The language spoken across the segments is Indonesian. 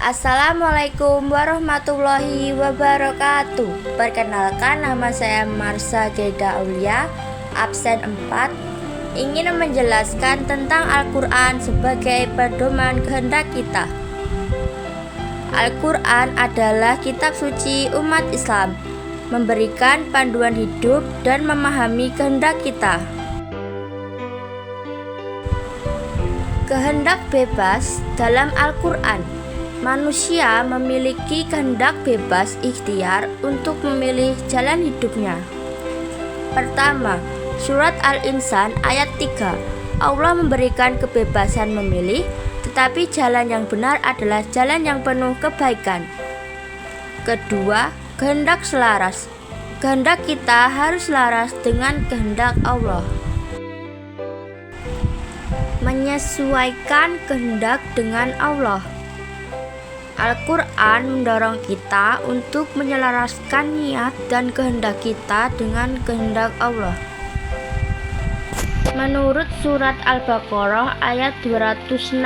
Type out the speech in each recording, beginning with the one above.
Assalamualaikum warahmatullahi wabarakatuh. Perkenalkan, nama saya Marsha Geda Aulia, absen 4, ingin menjelaskan tentang Al-Quran sebagai pedoman kehendak kita. Al-Quran adalah kitab suci umat Islam, memberikan panduan hidup dan memahami kehendak kita. Kehendak bebas dalam Al-Quran. Manusia memiliki kehendak bebas ikhtiar untuk memilih jalan hidupnya. Pertama, surat Al-Insan ayat 3. Allah memberikan kebebasan memilih, tetapi jalan yang benar adalah jalan yang penuh kebaikan. Kedua, kehendak selaras. Kehendak kita harus selaras dengan kehendak Allah. Menyesuaikan kehendak dengan Allah. Al-Quran mendorong kita untuk menyelaraskan niat dan kehendak kita dengan kehendak Allah. Menurut surat Al-Baqarah ayat 216,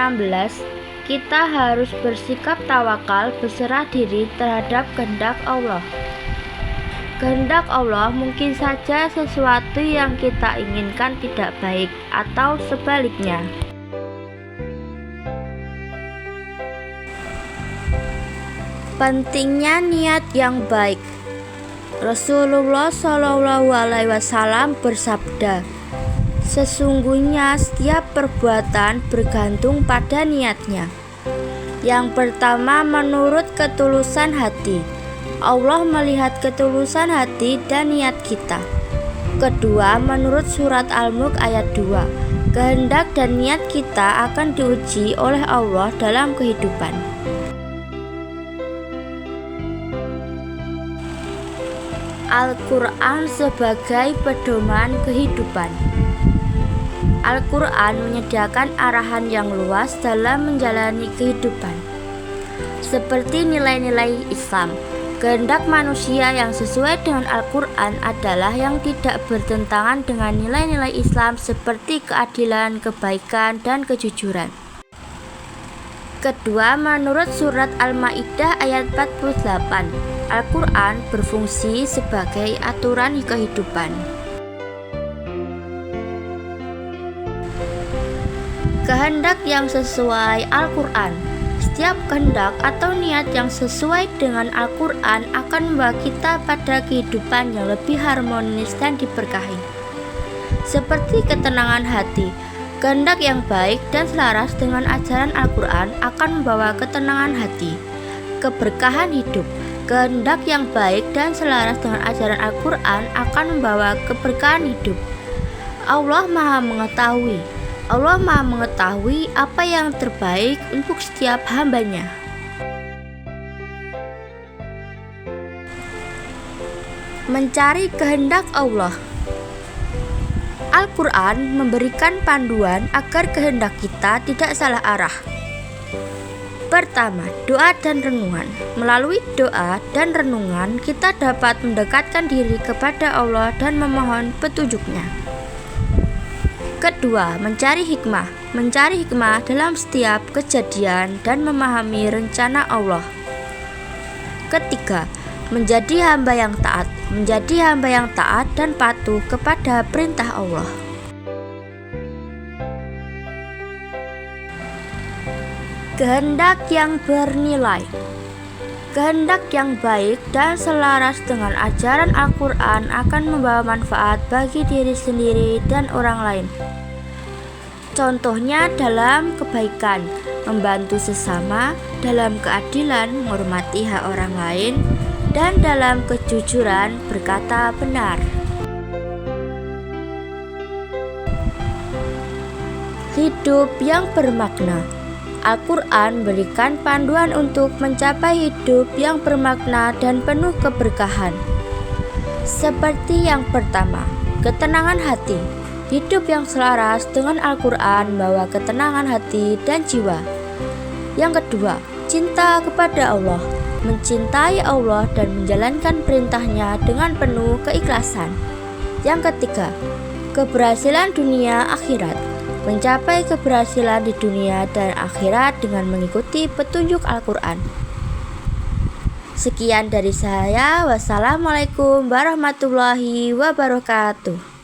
kita harus bersikap tawakal, berserah diri terhadap kehendak Allah. Kehendak Allah mungkin saja sesuatu yang kita inginkan tidak baik atau sebaliknya. Pentingnya niat yang baik. Rasulullah SAW bersabda, sesungguhnya setiap perbuatan bergantung pada niatnya. Yang pertama, menurut ketulusan hati. Allah melihat ketulusan hati dan niat kita. Kedua, menurut surat Al-Mulk ayat 2, kehendak dan niat kita akan diuji oleh Allah dalam kehidupan. Al-Quran sebagai pedoman kehidupan. Al-Quran menyediakan arahan yang luas dalam menjalani kehidupan, seperti nilai-nilai Islam. Kehendak manusia yang sesuai dengan Al-Quran adalah yang tidak bertentangan dengan nilai-nilai Islam seperti keadilan, kebaikan, dan kejujuran. Kedua, menurut surat Al-Maidah ayat 48, Al-Quran berfungsi sebagai aturan kehidupan. Kehendak yang sesuai Al-Quran. Setiap kehendak atau niat yang sesuai dengan Al-Quran akan membawa kita pada kehidupan yang lebih harmonis dan diberkahi. Seperti ketenangan hati, kehendak yang baik dan selaras dengan ajaran Al-Quran akan membawa ketenangan hati, keberkahan hidup. Kehendak yang baik dan selaras dengan ajaran Al-Quran akan membawa keberkahan hidup. Allah Maha mengetahui apa yang terbaik untuk setiap hambanya. Mencari kehendak Allah. Al-Quran memberikan panduan agar kehendak kita tidak salah arah. Pertama, doa dan renungan. Melalui doa dan renungan, kita dapat mendekatkan diri kepada Allah dan memohon petunjuknya. Kedua, mencari hikmah. Mencari hikmah dalam setiap kejadian dan memahami rencana Allah. Ketiga, menjadi hamba yang taat. Menjadi hamba yang taat dan patuh kepada perintah Allah. Kehendak yang bernilai. Kehendak yang baik dan selaras dengan ajaran Al-Quran akan membawa manfaat bagi diri sendiri dan orang lain. Contohnya dalam kebaikan, membantu sesama, dalam keadilan, menghormati hak orang lain, dan dalam kejujuran, berkata benar. Hidup yang bermakna. Al-Quran memberikan panduan untuk mencapai hidup yang bermakna dan penuh keberkahan. Seperti yang pertama, ketenangan hati. Hidup yang selaras dengan Al-Quran membawa ketenangan hati dan jiwa. Yang kedua, cinta kepada Allah. Mencintai Allah dan menjalankan perintahnya dengan penuh keikhlasan. Yang ketiga, keberhasilan dunia akhirat. mencapai keberhasilan di dunia dan akhirat dengan mengikuti mengikuti petunjuk Al-Quran. Sekian dari saya. Wassalamualaikum warahmatullahi wabarakatuh.